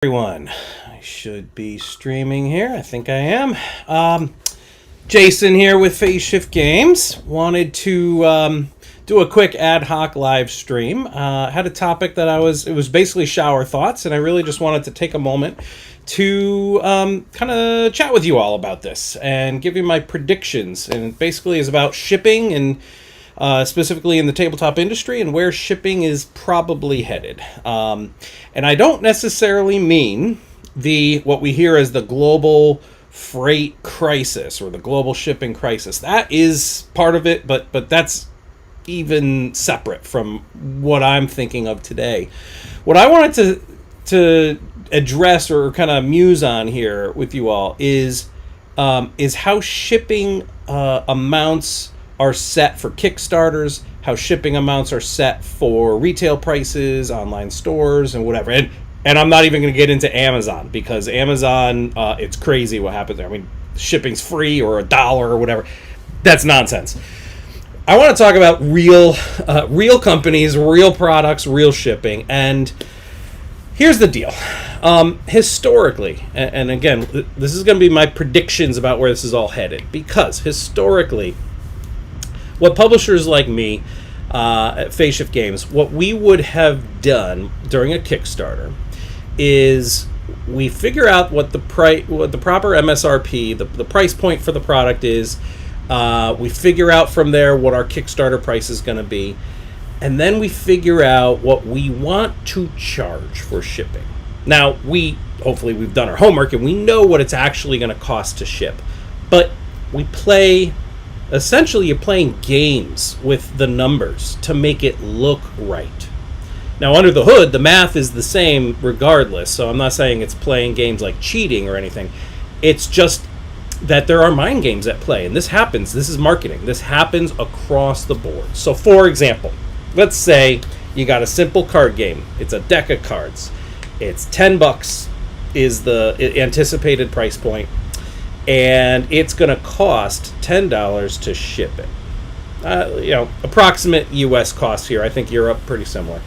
Everyone, I should be streaming here. I think I am. Jason here with Phase Shift Games. Wanted to do a quick ad hoc live stream. Had a topic that it was basically shower thoughts, and I really just wanted to take a moment to kind of chat with you all about this and give you my predictions. And it basically is about shipping and specifically in the tabletop industry and where shipping is probably headed. And I don't necessarily mean what we hear as the global freight crisis or the global shipping crisis. That is part of it, but that's even separate from what I'm thinking of today. What I wanted to address or kind of muse on here with you all is how shipping amounts are set for Kickstarters, how shipping amounts are set for retail prices, online stores, and whatever. And I'm not even going to get into Amazon, because Amazon, it's crazy what happens there. I mean, shipping's free or $1 or whatever. That's nonsense. I want to talk about real companies, real products, real shipping. And here's the deal. Historically, and again, this is going to be my predictions about where this is all headed, because historically, what publishers like me at Phase Shift Games, what we would have done during a Kickstarter is we figure out what the proper MSRP, the price point for the product is. We figure out from there what our Kickstarter price is going to be, and then we figure out what we want to charge for shipping. Now, hopefully we've done our homework and we know what it's actually going to cost to ship, but we play. Essentially, you're playing games with the numbers to make it look right. Now, under the hood, the math is the same regardless, so I'm not saying it's playing games like cheating or anything. It's just that there are mind games at play, and this happens. This is marketing. This happens across the board. So, for example, let's say you got a simple card game. It's a deck of cards. It's $10 is the anticipated price point. And it's going to cost $10 to ship it. Approximate U.S. cost here. I think Europe pretty similar.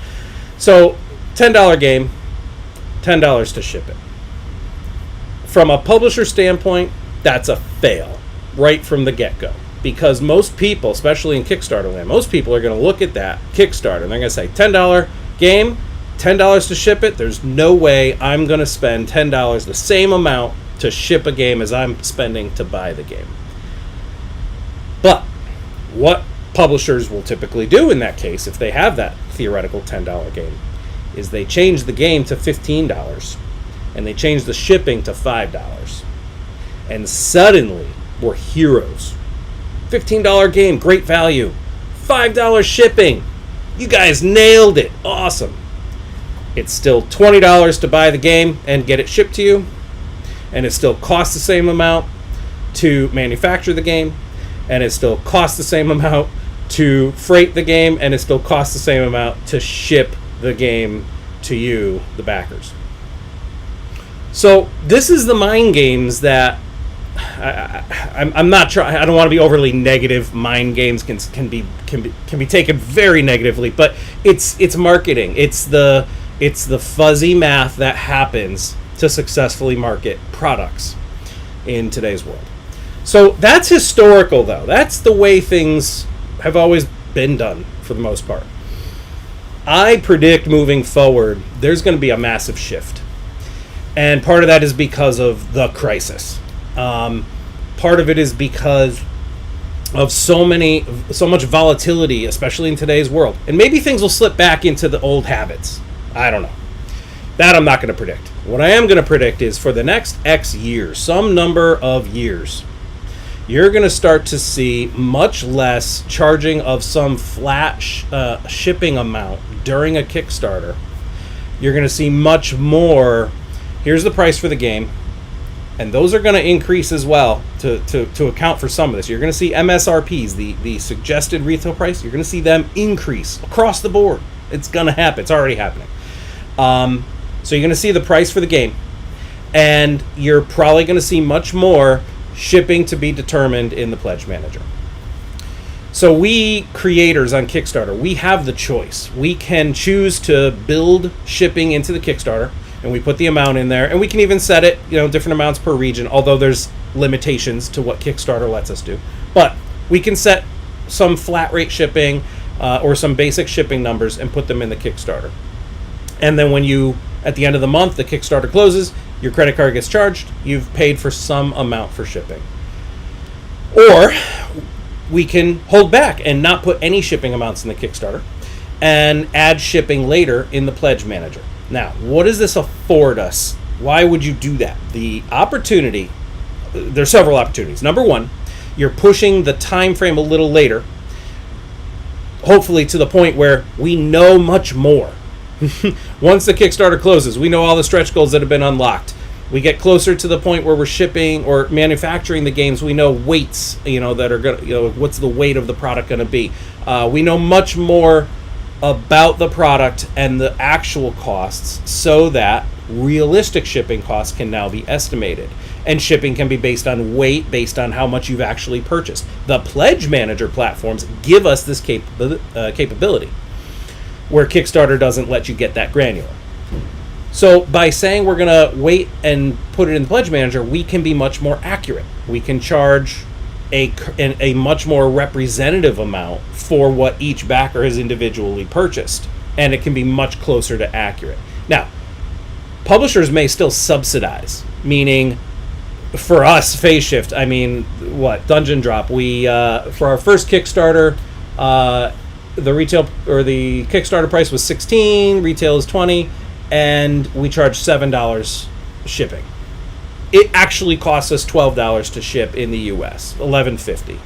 So, $10 game, $10 to ship it. From a publisher standpoint, that's a fail right from the get-go, because most people, especially in Kickstarter land, most people are going to look at that Kickstarter and they're going to say $10 game, $10 to ship it. There's no way I'm going to spend $10, the same amount, to ship a game as I'm spending to buy the game. But what publishers will typically do in that case, if they have that theoretical $10 game, is they change the game to $15 and they change the shipping to $5. And suddenly we're heroes. $15 game, great value. $5 shipping. You guys nailed it. Awesome. It's still $20 to buy the game and get it shipped to you. And it still costs the same amount to manufacture the game, and it still costs the same amount to freight the game, and it still costs the same amount to ship the game to you, the backers. So this is the mind games that I'm not trying. I don't want to be overly negative. Mind games can be taken very negatively, but it's marketing. It's the fuzzy math that happens to successfully market products in today's world. So that's historical, though. That's the way things have always been done for the most part. I predict moving forward, there's going to be a massive shift. And part of that is because of the crisis. Part of it is because of so much volatility, especially in today's world. And maybe things will slip back into the old habits. I don't know. That I'm not going to predict. What I am going to predict is for the next X years, some number of years, you're going to start to see much less charging of some flat shipping amount during a Kickstarter. You're going to see much more, here's the price for the game, and those are going to increase as well to account for some of this. You're going to see MSRPs, the suggested retail price, you're going to see them increase across the board. It's going to happen. It's already happening. So you're going to see the price for the game, and you're probably going to see much more shipping to be determined in the pledge manager. So we creators on Kickstarter, we have the choice. We can choose to build shipping into the Kickstarter. and we put the amount in there, and we can even set it, different amounts per region, although there's limitations to what Kickstarter lets us do. But we can set some flat rate shipping or some basic shipping numbers and put them in the Kickstarter. And then when at the end of the month, the Kickstarter closes, your credit card gets charged, you've paid for some amount for shipping. Or we can hold back and not put any shipping amounts in the Kickstarter and add shipping later in the Pledge Manager. Now, what does this afford us? Why would you do that? The opportunity, there's several opportunities. Number one, you're pushing the time frame a little later, hopefully to the point where we know much more. Once the Kickstarter closes, we know all the stretch goals that have been unlocked. We get closer to the point where we're shipping or manufacturing the games. We know weights, that are going to, what's the weight of the product going to be. We know much more about the product and the actual costs, so that realistic shipping costs can now be estimated. And shipping can be based on weight, based on how much you've actually purchased. The Pledge Manager platforms give us this capability, where Kickstarter doesn't let you get that granular. So by saying we're going to wait and put it in the Pledge Manager, we can be much more accurate. We can charge a much more representative amount for what each backer has individually purchased, and it can be much closer to accurate. Now, publishers may still subsidize, meaning for us, Phase Shift, Dungeon Drop, we for our first Kickstarter, the retail or the Kickstarter price was $16, retail is $20, and we charged $7 shipping. It actually costs us $12 to ship in the US, $11.50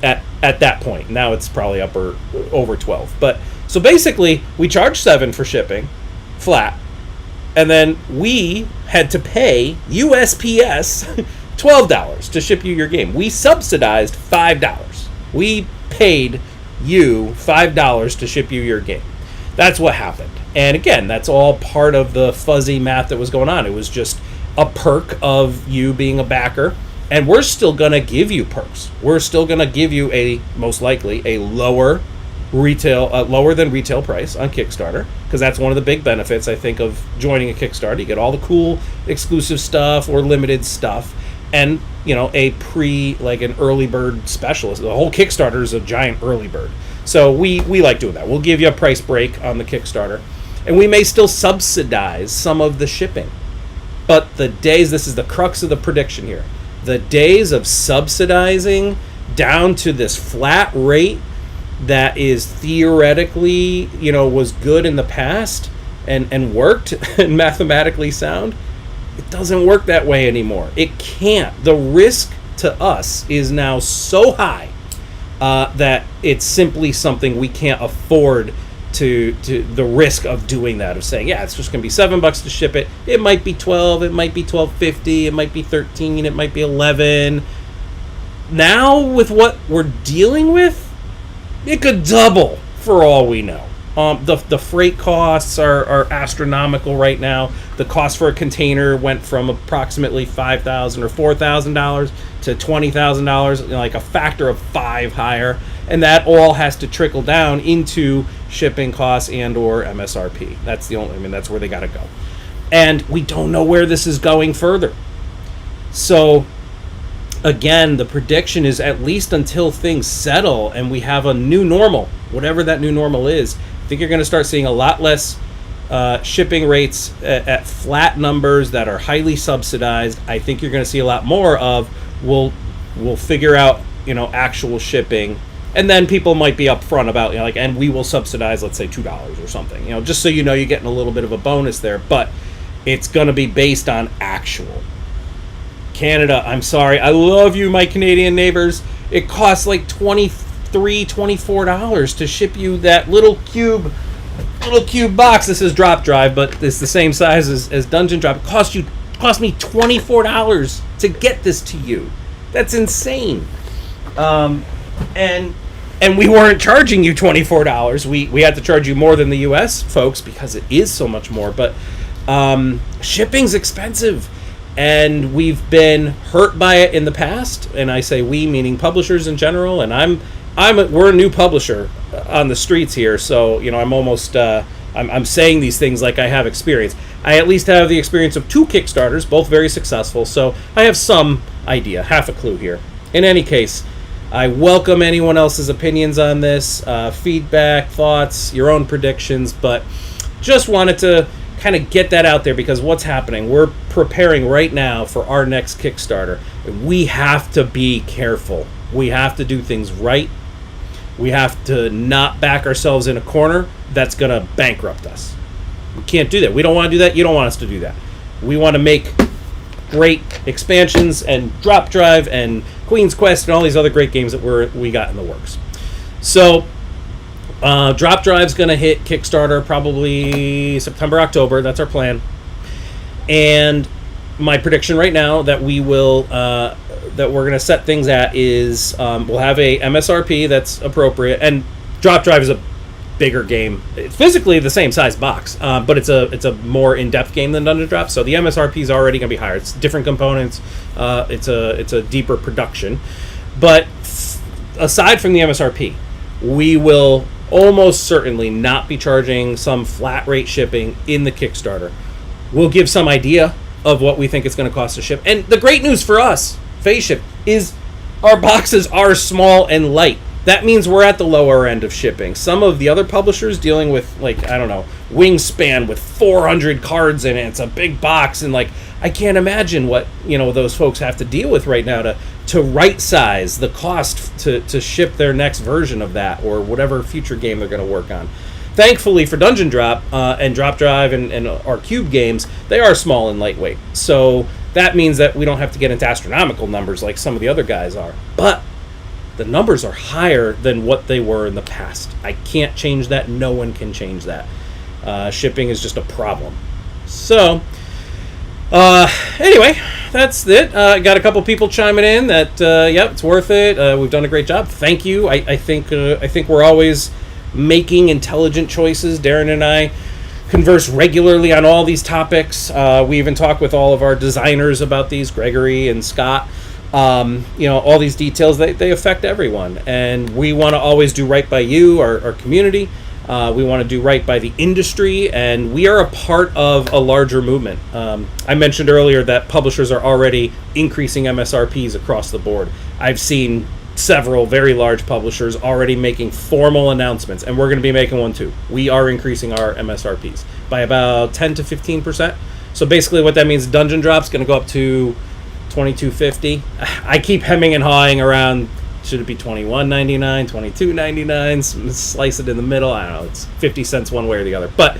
at that point. Now it's probably over 12. But so basically, we charge $7 for shipping, flat, and then we had to pay USPS $12 to ship you your game. We subsidized $5. We paid you $5 to ship you your game. That's what happened. And again, that's all part of the fuzzy math that was going on. It was just a perk of you being a backer, and we're still going to give you perks. We're still going to give you most likely a lower than retail price on Kickstarter, because that's one of the big benefits, I think, of joining a Kickstarter. You get all the cool exclusive stuff or limited stuff, and an early bird specialist. The whole Kickstarter is a giant early bird, so we like doing that. We'll give you a price break on the Kickstarter, and we may still subsidize some of the shipping. But this is the crux of the prediction here, the days of subsidizing down to this flat rate that is theoretically, was good in the past and worked and mathematically sound, it doesn't work that way anymore. It can't. The risk to us is now so high that it's simply something we can't afford to the risk of doing that, of saying, yeah, it's just going to be $7 to ship it. It might be 12, it might be $12.50, it might be 13, it might be 11. Now, with what we're dealing with, it could double for all we know. The freight costs are astronomical right now. The cost for a container went from approximately $5,000 or $4,000 to $20,000, like a factor of 5 higher, and that all has to trickle down into shipping costs and or MSRP. That's that's where they got to go. And we don't know where this is going further. So again, the prediction is, at least until things settle and we have a new normal, whatever that new normal is, I think you're going to start seeing a lot less shipping rates at flat numbers that are highly subsidized. I think you're going to see a lot more of we'll figure out actual shipping, and then people might be upfront about and we will subsidize, let's say $2 or something, just so you're getting a little bit of a bonus there, but it's going to be based on actual. Canada, I'm sorry, I love you, my Canadian neighbors. It costs like $24 to ship you that little cube box. This is Drop Drive, but it's the same size as Dungeon Drop. It cost me $24 to get this to you. That's insane. And we weren't charging you $24. We had to charge you more than the US folks because it is so much more. But shipping's expensive, and we've been hurt by it in the past. And I say we, meaning publishers in general. And we're a new publisher on the streets here, so I'm almost I'm saying these things like I have experience. I at least have the experience of 2 Kickstarters, both very successful, so I have some idea, half a clue here. In any case, I welcome anyone else's opinions on this, feedback, thoughts, your own predictions, but just wanted to kind of get that out there because what's happening? We're preparing right now for our next Kickstarter. We have to be careful. We have to do things right. We have to not back ourselves in a corner that's going to bankrupt us. We can't do that. We don't want to do that. You don't want us to do that. We want to make great expansions and Drop Drive and Queen's Quest and all these other great games that we got in the works. So Drop Drive's going to hit Kickstarter probably September, October. That's our plan. And my prediction right now that we will that we're going to set things at is we'll have a MSRP that's appropriate. And Drop Drive is a bigger game. It's physically the same size box, but it's a more in-depth game than Dungeon Drop. So the MSRP is already going to be higher. It's different components. It's a deeper production. But aside from the MSRP, we will almost certainly not be charging some flat rate shipping in the Kickstarter. We'll give some idea of what we think it's going to cost to ship. And the great news for us, Phase Shift, is our boxes are small and light. That means we're at the lower end of shipping. Some of the other publishers dealing with, like, I don't know, Wingspan with 400 cards in it. It's a big box, and, like, I can't imagine what, those folks have to deal with right now to right size the cost to ship their next version of that or whatever future game they're going to work on. Thankfully for Dungeon Drop and Drop Drive and our Cube games, they are small and lightweight. So that means that we don't have to get into astronomical numbers like some of the other guys are. But the numbers are higher than what they were in the past. I can't change that. No one can change that. Shipping is just a problem. So, anyway, that's it. Got a couple people chiming in that, yep, it's worth it. We've done a great job. Thank you. I think we're always making intelligent choices. Darren and I converse regularly on all these topics. We even talk with all of our designers about these, Gregory and Scott. All these details, they affect everyone. And we want to always do right by you, our community. We want to do right by the industry, and we are a part of a larger movement. I mentioned earlier that publishers are already increasing MSRPs across the board. I've seen several very large publishers already making formal announcements, and we're going to be making one too. We are increasing our MSRPs by about 10 to 15%. So basically what that means, Dungeon Drop's going to go up to $22.50. I keep hemming and hawing around, should it be $21.99, $22.99, slice it in the middle. I don't know, it's 50 cents one way or the other. But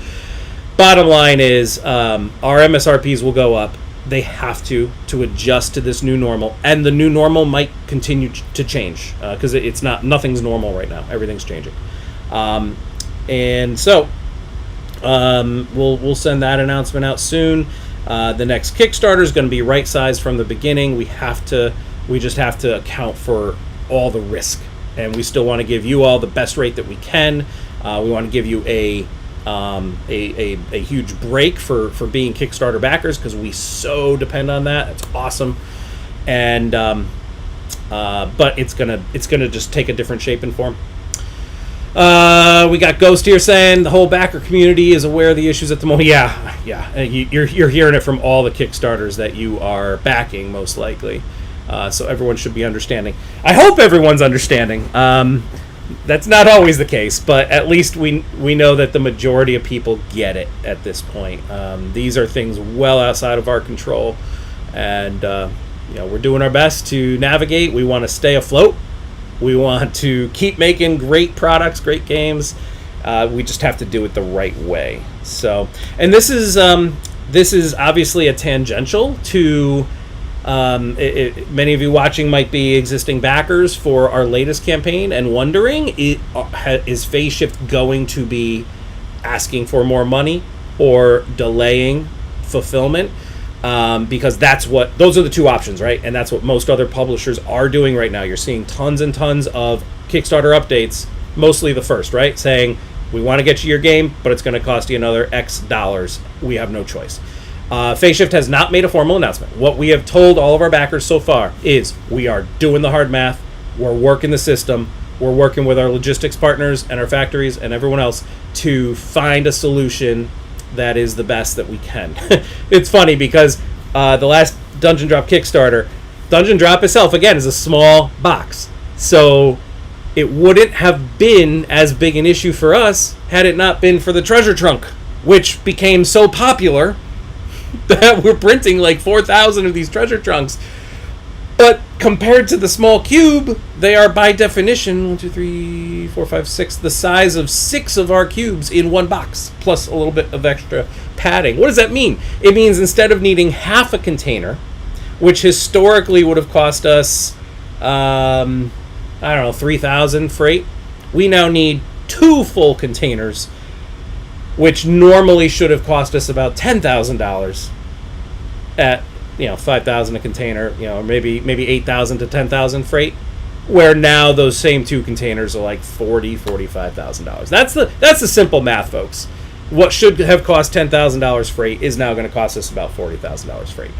bottom line is our MSRPs will go up. They have to adjust to this new normal, and the new normal might continue to change because nothing's normal right now. Everything's changing, and so we'll send that announcement out soon. The next Kickstarter is going to be right sized from the beginning. We just have to account for all the risk, and we still want to give you all the best rate that we can. We want to give you a huge break for being Kickstarter backers because we so depend on that. It's awesome, and but it's gonna just take a different shape and form. We got Ghost here saying the whole backer community is aware of the issues at the moment. Yeah. You're hearing it from all the Kickstarters that you are backing, most likely. So everyone should be understanding. I hope everyone's understanding. That's not always the case, but at least we know that the majority of people get it at this point. These are things well outside of our control, and we're doing our best to navigate. We want to stay afloat. We want to keep making great products, great games. We just have to do it the right way. So, and this is obviously a tangential to. Many of you watching might be existing backers for our latest campaign and wondering, is Phase Shift going to be asking for more money or delaying fulfillment? Because those are the two options, right? And that's what most other publishers are doing right now. You're seeing tons and tons of Kickstarter updates, mostly the first, right? Saying, we want to get you your game, but it's going to cost you another X dollars. We have no choice. Phase Shift has not made a formal announcement. What we have told all of our backers so far is we are doing the hard math, we're working the system, we're working with our logistics partners and our factories and everyone else to find a solution that is the best that we can. It's funny because the last Dungeon Drop Kickstarter, Dungeon Drop itself, again, is a small box. So it wouldn't have been as big an issue for us had it not been for the treasure trunk, which became so popular that we're printing like 4,000 of these treasure trunks. But compared to the small cube, they are by definition 1, 2, 3, 4, 5, 6, the size of 6 of our cubes in one box, plus a little bit of extra padding. What does that mean? It means instead of needing half a container, which historically would have cost us, I don't know, 3,000 freight, we now need 2 full containers, which normally should have cost us about $10,000 at, 5,000 a container, maybe 8,000 to 10,000 freight, where now those same 2 containers are like $45,000. That's the simple math, folks. What should have cost $10,000 freight is now going to cost us about $40,000 freight.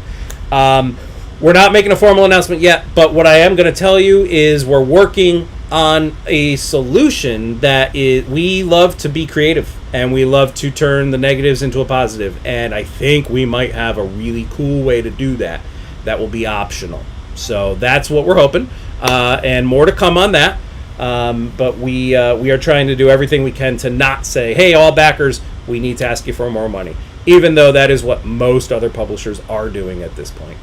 We're not making a formal announcement yet, but what I am going to tell you is we're working on a solution that we love to be creative and we love to turn the negatives into a positive, and I think we might have a really cool way to do that will be optional. So that's what we're hoping, and more to come on that. But we are trying to do everything we can to not say, hey, all backers, we need to ask you for more money, even though that is what most other publishers are doing at this point.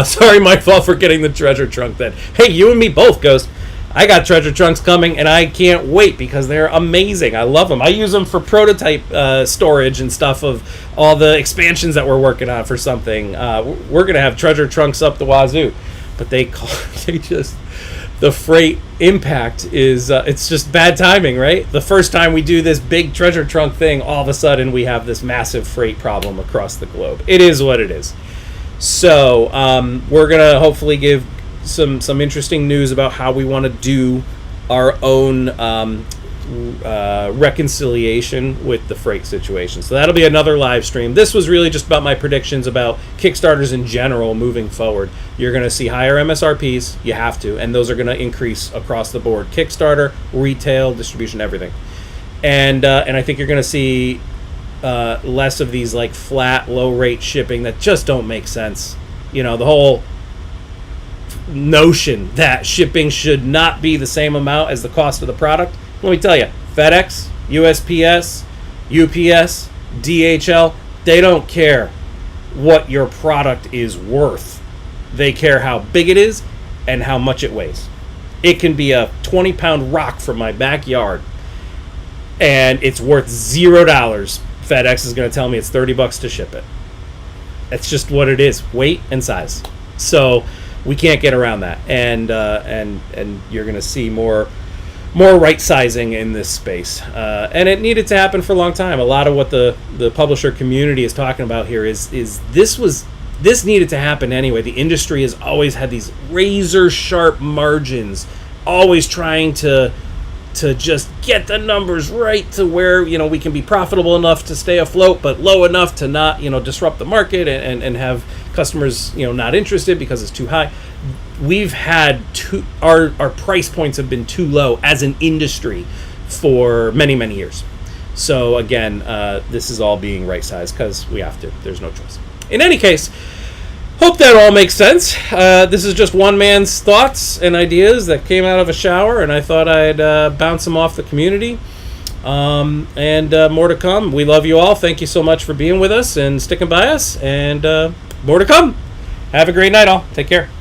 Sorry, my fault for getting the treasure trunk then. Hey, you and me both, Ghost. I got treasure trunks coming, and I can't wait because they're amazing. I love them. I use them for prototype storage and stuff of all the expansions that we're working on for something. We're going to have treasure trunks up the wazoo. But the freight impact is, it's just bad timing, right? The first time we do this big treasure trunk thing, all of a sudden we have this massive freight problem across the globe. It is what it is. So we're going to hopefully give some interesting news about how we want to do our own reconciliation with the freight situation. So that'll be another live stream. This was really just about my predictions about Kickstarters in general moving forward. You're going to see higher MSRPs. You have to. And those are going to increase across the board. Kickstarter, retail, distribution, everything. And I think you're going to see less of these like flat, low-rate shipping that just don't make sense. The whole notion that shipping should not be the same amount as the cost of the product. Let me tell you, FedEx, USPS, UPS, DHL, they don't care what your product is worth. They care how big it is and how much it weighs. It can be a 20-pound rock from my backyard, and it's worth $0. FedEx is going to tell me it's $30 to ship it. That's just what it is, weight and size. So we can't get around that, and you're going to see more right sizing in this space, and it needed to happen for a long time. A lot of what the publisher community is talking about here is this needed to happen anyway. The industry has always had these razor sharp margins, always trying to just get the numbers right to where we can be profitable enough to stay afloat, but low enough to not disrupt the market and have customers not interested because it's too high. We've had our price points have been too low as an industry for many years. So again, this is all being right sized because we have to. There's no choice. In any case, hope that all makes sense. This is just one man's thoughts and ideas that came out of a shower, and I thought I'd bounce them off the community. And more to come. We love you all. Thank you so much for being with us and sticking by us, and more to come. Have a great night, all. Take care.